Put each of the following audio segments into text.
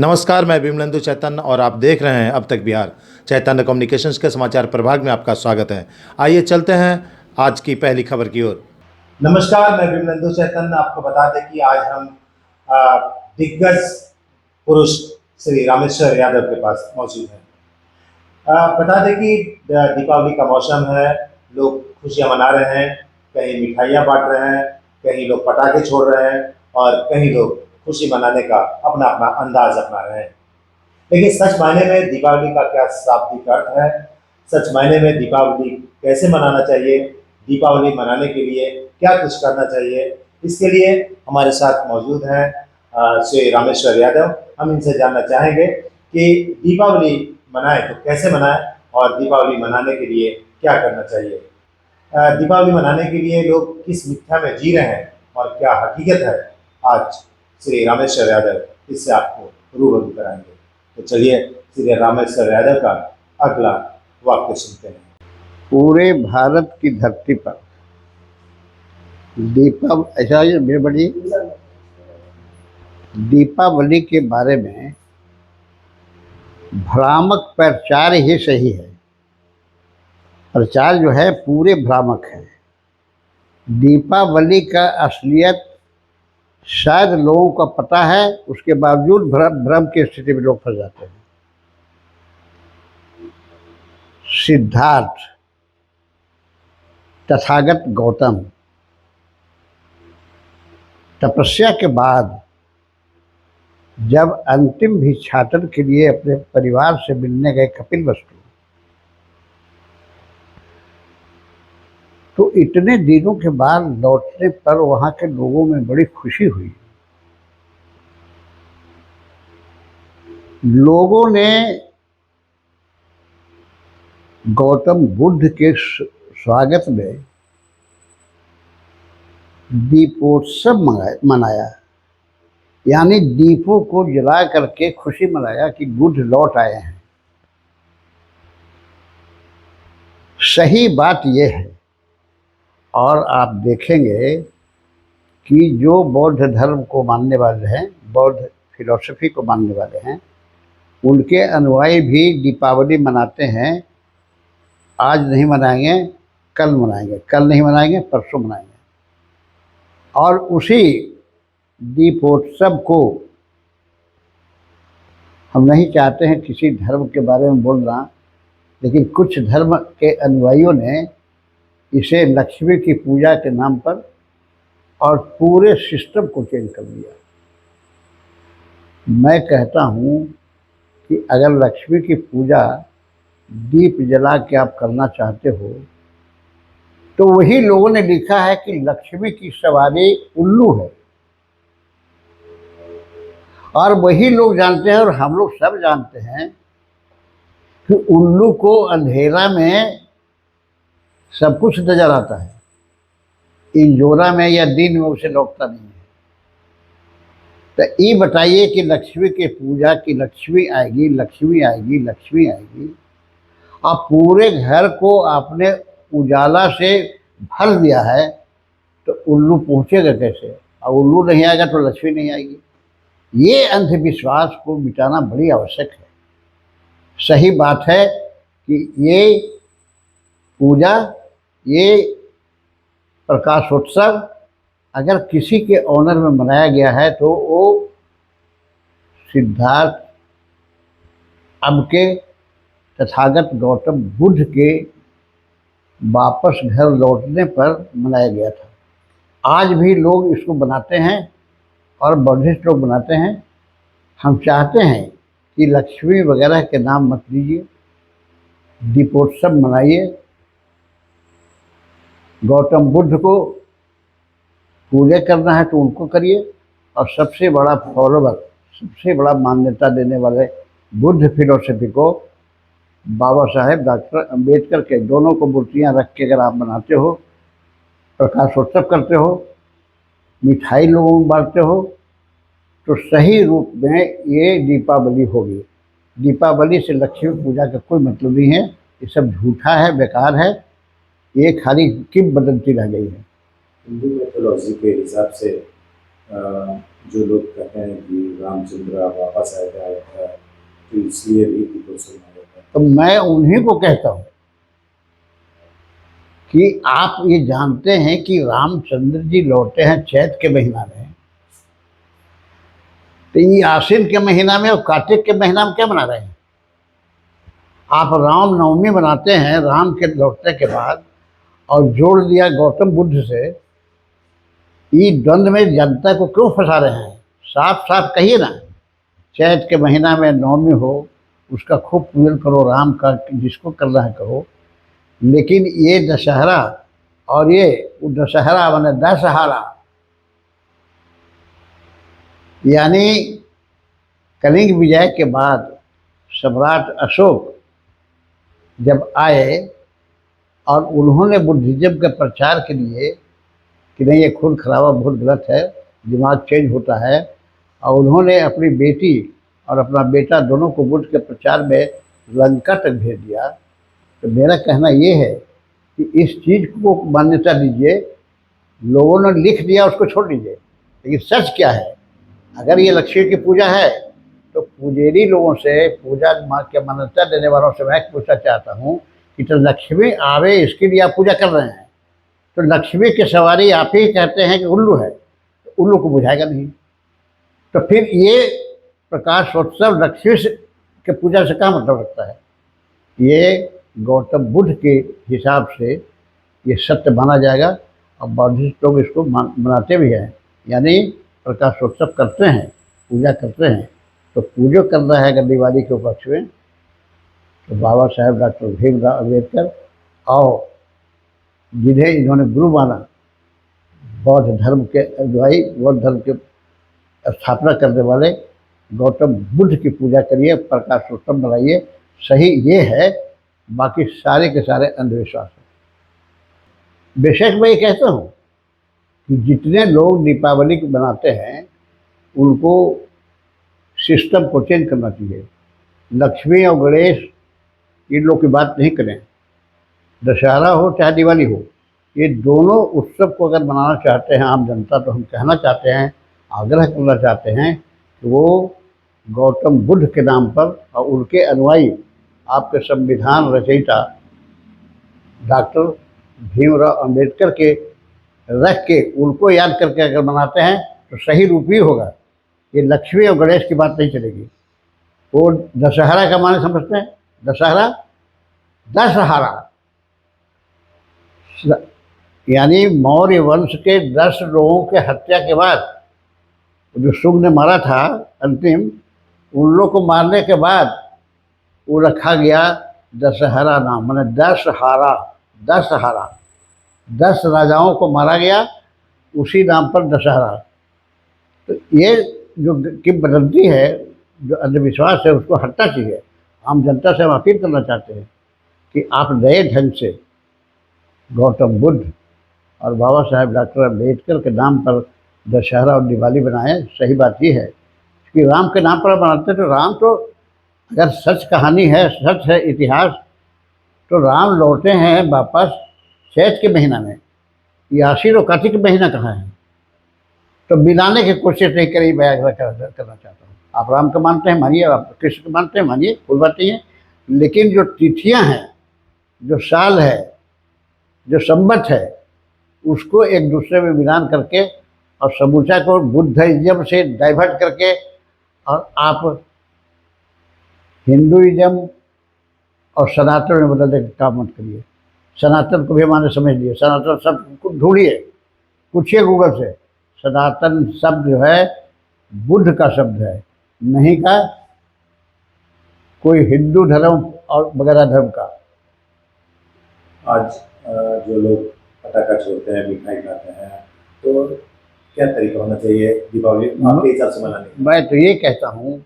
नमस्कार, मैं विमलेंदु चैतन्य और आप देख रहे हैं अब तक बिहार। चैतन्य कम्युनिकेशंस के समाचार प्रभाग में आपका स्वागत है। आइए चलते हैं आज की पहली खबर की ओर। नमस्कार, मैं विमलेंदु चैतन्य आपको बता दें कि आज हम दिग्गज पुरुष श्री रामेश्वर यादव के पास मौजूद हैं। बता दें कि दीपावली का मौसम है, लोग खुशियां मना रहे हैं, कहीं मिठाइयां बांट रहे हैं, कहीं लोग पटाखे छोड़ रहे हैं और कहीं लोग खुशी मनाने का अपना अपना अंदाज अपना रहे हैं। लेकिन सच मायने में दीपावली का क्या शाब्दिक अर्थ है, सच मायने में दीपावली कैसे मनाना चाहिए, दीपावली मनाने के लिए क्या कुछ करना चाहिए, इसके लिए हमारे साथ मौजूद हैं श्री रामेश्वर यादव। हम इनसे जानना चाहेंगे कि दीपावली मनाएं तो कैसे मनाएं और दीपावली मनाने के लिए क्या करना चाहिए। दीपावली मनाने के लिए लोग किस मिथ्या में जी रहे हैं और क्या हकीकत है, आज श्री रामेश्वर यादव इससे आपको रूबरू कराएंगे। तो चलिए श्री रामेश्वर यादव का अगला वाक्य सुनते हैं। पूरे भारत की धरती पर दीपावली के बारे में भ्रामक प्रचार ही सही है। प्रचार जो है पूरे भ्रामक है। दीपावली का असलियत शायद लोगों को पता है, उसके बावजूद भ्रम की स्थिति में लोग फंस जाते हैं। सिद्धार्थ तथागत गौतम तपस्या के बाद जब अंतिम भिक्षाटन के लिए अपने परिवार से मिलने गए कपिलवस्तु, तो इतने दिनों के बाद लौटने पर वहां के लोगों में बड़ी खुशी हुई। लोगों ने गौतम बुद्ध के स्वागत में दीपोत्सव मनाया, यानी दीपों को जला करके खुशी मनाया कि बुद्ध लौट आए हैं। सही बात यह है, और आप देखेंगे कि जो बौद्ध धर्म को मानने वाले हैं, बौद्ध फिलॉसफी को मानने वाले हैं, उनके अनुयायी भी दीपावली मनाते हैं। आज नहीं मनाएंगे, कल मनाएंगे, कल नहीं मनाएंगे, परसों मनाएंगे। और उसी दीपोत्सव को हम नहीं चाहते हैं किसी धर्म के बारे में बोलना, लेकिन कुछ धर्म के अनुयायियों ने इसे लक्ष्मी की पूजा के नाम पर और पूरे सिस्टम को चेंज कर दिया। मैं कहता हूँ कि अगर लक्ष्मी की पूजा दीप जला के आप करना चाहते हो, तो वही लोगों ने लिखा है कि लक्ष्मी की सवारी उल्लू है, और वही लोग जानते हैं और हम लोग सब जानते हैं कि उल्लू को अंधेरा में सब कुछ नजर आता है, इंजोरा में या दिन में उसे लौटता नहीं है। तो ये बताइए कि लक्ष्मी की पूजा की लक्ष्मी आएगी, लक्ष्मी आएगी, लक्ष्मी आएगी, और पूरे घर को आपने उजाला से भर दिया है, तो उल्लू पहुंचेगा कैसे? और उल्लू नहीं आएगा तो लक्ष्मी नहीं आएगी। ये अंधविश्वास को मिटाना बड़ी आवश्यक है। सही बात है कि ये पूजा, ये प्रकाशोत्सव अगर किसी के ऑनर में मनाया गया है, तो वो सिद्धार्थ अब के तथागत गौतम बुद्ध के वापस घर लौटने पर मनाया गया था। आज भी लोग इसको बनाते हैं और बुद्धिस्ट लोग बनाते हैं। हम चाहते हैं कि लक्ष्मी वगैरह के नाम मत लीजिए, दीपोत्सव मनाइए, गौतम बुद्ध को पूजा करना है तो उनको करिए, और सबसे बड़ा फॉलोवर, सबसे बड़ा मान्यता देने वाले बुद्ध फिलोसफी को, बाबा साहेब डॉक्टर अम्बेडकर के दोनों को मूर्तियाँ रख के अगर आप बनाते हो, प्रकाशोत्सव करते हो, मिठाई लोगों में बांटते हो, तो सही रूप में ये दीपावली होगी। दीपावली से लक्ष्मी पूजा का कोई मतलब नहीं है। ये सब झूठा है, बेकार है, ये खाली किंवदंती रह गई है। हिंदू मैथोलॉजी के हिसाब से जो लोग कहते हैं कि रामचंद्र वापस आएगा अयोध्या, तो इसलिए भी दीपोत्सव मनाया जाता है। तो मैं उन्हीं को कहता हूँ कि आप ये जानते हैं कि रामचंद्र जी लौटे हैं चैत के महीना में, तो ये आश्विन के महीना में और कार्तिक के महीना में क्या मना रहे हैं आप? राम नवमी मनाते हैं राम के लौटने के बाद, और जोड़ दिया गौतम बुद्ध से। ये द्वंद्व में जनता को क्यों फंसा रहे हैं? साफ साफ कहिए ना। चैत के महीना में नवमी हो, उसका खूब पूजन करो राम का, जिसको करना है करो। लेकिन ये दशहरा और ये दशहरा माने दशहरा, यानी कलिंग विजय के बाद सम्राट अशोक जब आए और उन्होंने बुद्धिज्म के प्रचार के लिए कि नहीं, ये खून खराबा बहुत गलत है, दिमाग चेंज होता है, और उन्होंने अपनी बेटी और अपना बेटा दोनों को बुद्ध के प्रचार में लंका तक भेज दिया। तो मेरा कहना ये है कि इस चीज़ को मान्यता दीजिए। लोगों ने लिख दिया, उसको छोड़ दीजिए, लेकिन सच क्या है? अगर ये लक्ष्मी की पूजा है तो पुजेरी लोगों से, पूजा माँ के मान्यता देने वालों से मैं पूछना चाहता हूँ कि तो लक्ष्मी आवे इसके लिए आप पूजा कर रहे हैं, तो लक्ष्मी की सवारी आप ही कहते हैं कि उल्लू है, तो उल्लू को बुझाएगा नहीं। तो फिर ये प्रकाशोत्सव लक्ष्मी के पूजा से क्या मतलब रखता है? ये गौतम बुद्ध के हिसाब से ये सत्य माना जाएगा, और बौद्धिस्ट लोग इसको मनाते भी हैं, यानी प्रकाशोत्सव करते हैं, पूजा करते हैं। तो पूजो करना है अगर दिवाली के उपलक्ष्य में, तो बाबा साहेब डॉक्टर भीमराव अम्बेडकर और जिन्हें इन्होंने गुरु माना, बौद्ध धर्म के अनुयायी, बौद्ध धर्म के स्थापना करने वाले गौतम बुद्ध की पूजा करिए, प्रकाशोत्सव मनाइए। सही ये है, बाकी सारे के सारे अंधविश्वास हैं। बेशक मैं ये कहता हूँ कि जितने लोग दीपावली को मनाते हैं उनको सिस्टम को चेंज करना चाहिए। लक्ष्मी और गणेश इन लोग की बात नहीं करें। दशहरा हो चाहे दिवाली हो, ये दोनों उत्सव को अगर मनाना चाहते हैं आम जनता, तो हम कहना चाहते हैं, आग्रह करना चाहते हैं कि वो गौतम बुद्ध के नाम पर और उनके अनुयायी, आपके संविधान रचयिता डॉक्टर भीमराव अंबेडकर के रख के उनको याद करके अगर मनाते हैं तो सही रूप ही होगा। ये लक्ष्मी और गणेश की बात नहीं चलेगी। वो दशहरा का माने समझते हैं? दशहरा दशहरा यानी मौर्य वंश के 10 लोगों के हत्या के बाद जो शुंग ने मारा था अंतिम, उन लोग को मारने के बाद वो रखा गया दशहरा नाम, माने दशहरा। दशहरा 10 राजाओं को मारा गया, उसी नाम पर दशहरा। तो ये जो किंवदंती है, जो अंधविश्वास है, उसको हटना चाहिए। आम जनता से हम अपील करना चाहते हैं कि आप नए ढंग से गौतम बुद्ध और बाबा साहेब डॉक्टर अम्बेडकर के नाम पर दशहरा और दिवाली बनाएं। सही बात ये है कि राम के नाम पर बनाते, तो राम तो अगर सच कहानी है, सच है इतिहास, तो राम लौटे हैं वापस चैत के महीना में। ये आश्विन और कार्तिक के महीना कहाँ है? तो मिलाने की कोशिश नहीं करी। मैं करना चाहता हूँ, आप राम को मानते हैं मानिए, आप कृष्ण को मानते हैं मानिए, कोई बात नहीं है। लेकिन जो तिथियाँ हैं, जो साल है, जो संवत है, उसको एक दूसरे में मिलान करके और समूचा को बुद्धिज्म से डाइवर्ट करके, और आप हिंदुइज्म और सनातन में बदलने का काम मत करिए। सनातन को भी हमारे समझ लिए, सनातन शब्द को ढूंढिए, पूछिए गूगल से। सनातन शब्द जो है बुद्ध का शब्द है, नहीं का कोई हिंदू धर्म और वगैरह धर्म का। आज जो लोग पटाखा छोड़ते हैं, मिठाई खाते हैं, तो क्या तरीका होना चाहिए दीपावली आपके हिसाब से मनाने का? मैं तो ये कहता हूँ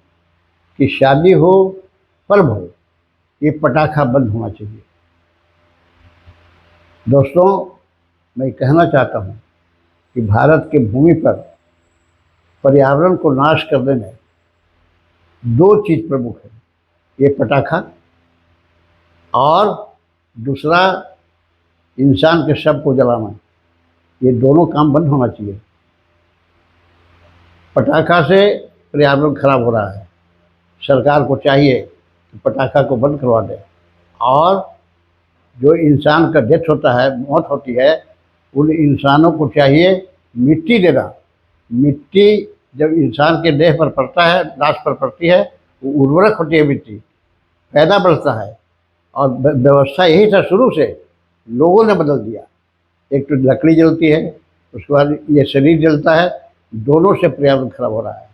कि शादी हो, पर्व हो, ये पटाखा बंद होना चाहिए। दोस्तों, मैं कहना चाहता हूँ कि भारत की भूमि पर पर्यावरण को नाश करने में 2 चीज़ प्रमुख है, ये पटाखा और दूसरा इंसान के शव को जलाना। ये दोनों काम बंद होना चाहिए। पटाखा से पर्यावरण खराब हो रहा है। सरकार को चाहिए कि पटाखा को बंद करवा दे, और जो इंसान का डेथ होता है, मौत होती है, उन इंसानों को चाहिए मिट्टी देना। मिट्टी जब इंसान के देह पर पड़ता है, लाश पर पड़ती है, वो उर्वरक होती है मिट्टी, पैदा बढ़ता है। और व्यवस्था यही था शुरू से, लोगों ने बदल दिया। एक तो लकड़ी जलती है, उसके बाद ये शरीर जलता है, दोनों से पर्यावरण खराब हो रहा है।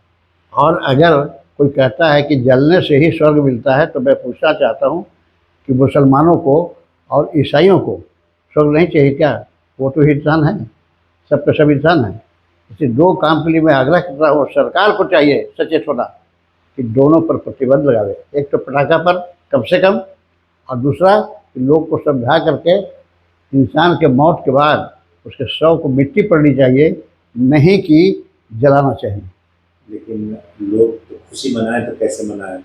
और अगर कोई कहता है कि जलने से ही स्वर्ग मिलता है, तो मैं पूछना चाहता हूँ कि मुसलमानों को और ईसाइयों को स्वर्ग नहीं चाहिए क्या? वो तो इंसान है, सब के सब इंसान है। इसे दो काम के लिए मैं आग्रह कर रहा हूँ, सरकार को चाहिए सचेत होना कि दोनों पर प्रतिबंध लगावे। एक तो पटाखा पर कम से कम, और दूसरा कि लोग को समझा करके इंसान के मौत के बाद उसके शव को मिट्टी पड़नी चाहिए, नहीं कि जलाना चाहिए। लेकिन लोग तो खुशी मनाएं तो कैसे मनाएं?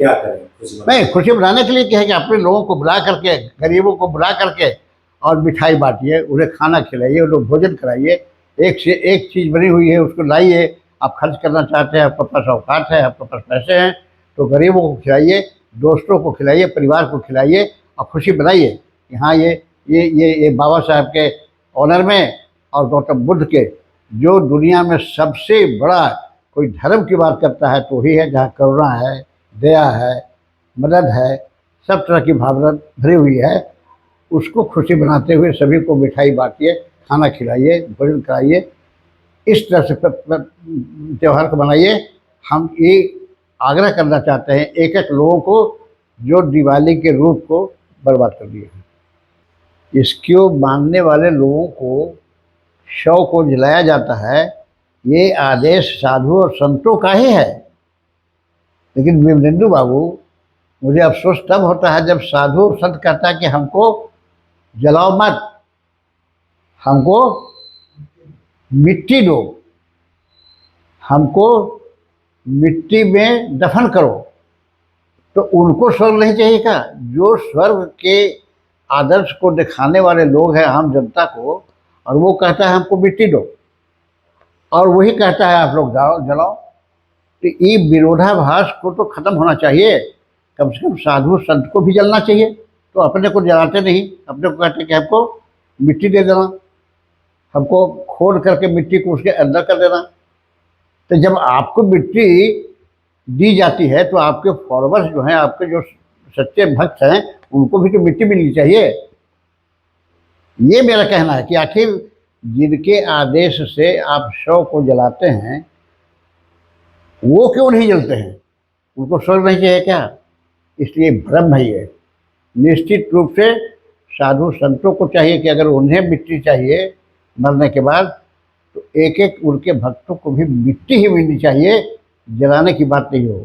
क्या करें खुशी मनाएं? नहीं, खुशी मनाने के लिए क्या है कि अपने लोगों को बुला करके, गरीबों को बुला करके और मिठाई बांटिए, उन्हें खाना खिलाइए, उन लोग भोजन कराइए। एक से एक चीज़ बनी हुई है, उसको लाइए। आप खर्च करना चाहते हैं, आपके पास औकात है, आपके पास पैसे हैं, तो गरीबों को खिलाइए, दोस्तों को खिलाइए, परिवार को खिलाइए, और खुशी बनाइए कि हाँ ये बाबा साहब के ऑनर में और गौतम बुद्ध के, जो दुनिया में सबसे बड़ा कोई धर्म की बात करता है तो वही है जहाँ करुणा है, दया है, मदद है, सब तरह की भावना भरी हुई है। उसको खुशी बनाते हुए सभी को मिठाई बांटिए, खाना खिलाइए, भोजन कराइए, इस तरह से त्यौहार को मनाइए। हम ये आग्रह करना चाहते हैं एक एक लोगों को जो दिवाली के रूप को बर्बाद कर दिए हैं। इसको मानने वाले लोगों को शव को जलाया जाता है, ये आदेश साधु और संतों का ही है। लेकिन विमलेंदु बाबू, मुझे अफसोस तब होता है जब साधु और संत कहता है कि हमको जलाओ मत, हमको मिट्टी दो, हमको मिट्टी में दफन करो। तो उनको स्वर्ग नहीं चाहिए क्या? जो स्वर्ग के आदर्श को दिखाने वाले लोग हैं आम जनता को, और वो कहता है हमको मिट्टी दो, और वही कहता है आप लोग जलाओ। तो ये विरोधाभास को तो खत्म होना चाहिए। कम से कम साधु संत को भी जलना चाहिए, तो अपने को जलाते नहीं, अपने को कहते कि हमको मिट्टी दे देना, हमको खोद करके मिट्टी को उसके अंदर कर देना। तो जब आपको मिट्टी दी जाती है तो आपके फॉलोअर्स जो हैं, आपके जो सच्चे भक्त हैं, उनको भी तो मिट्टी मिलनी चाहिए। ये मेरा कहना है कि आखिर जिनके आदेश से आप शव को जलाते हैं, वो क्यों नहीं जलते हैं? उनको स्वर्ग नहीं चाहिए क्या? इसलिए भ्रम है ये। निश्चित रूप से साधु संतों को चाहिए कि अगर उन्हें मिट्टी चाहिए मरने के बाद, तो एक एक उनके भक्तों को भी मिट्टी ही मिलनी चाहिए, जलाने की बात नहीं हो।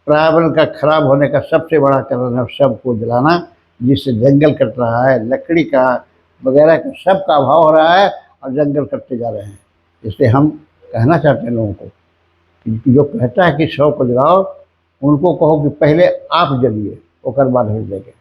पर्यावरण का खराब होने का सबसे बड़ा कारण है सबको जलाना, जिससे जंगल कट रहा है, लकड़ी का वगैरह का सबका अभाव हो रहा है, और जंगल कटते जा रहे हैं। इसलिए हम कहना चाहते हैं लोगों को कि जो कहता है कि शव को जलाओ, उनको कहो कि पहले आप जलिए, ओकर बाद भेज देंगे।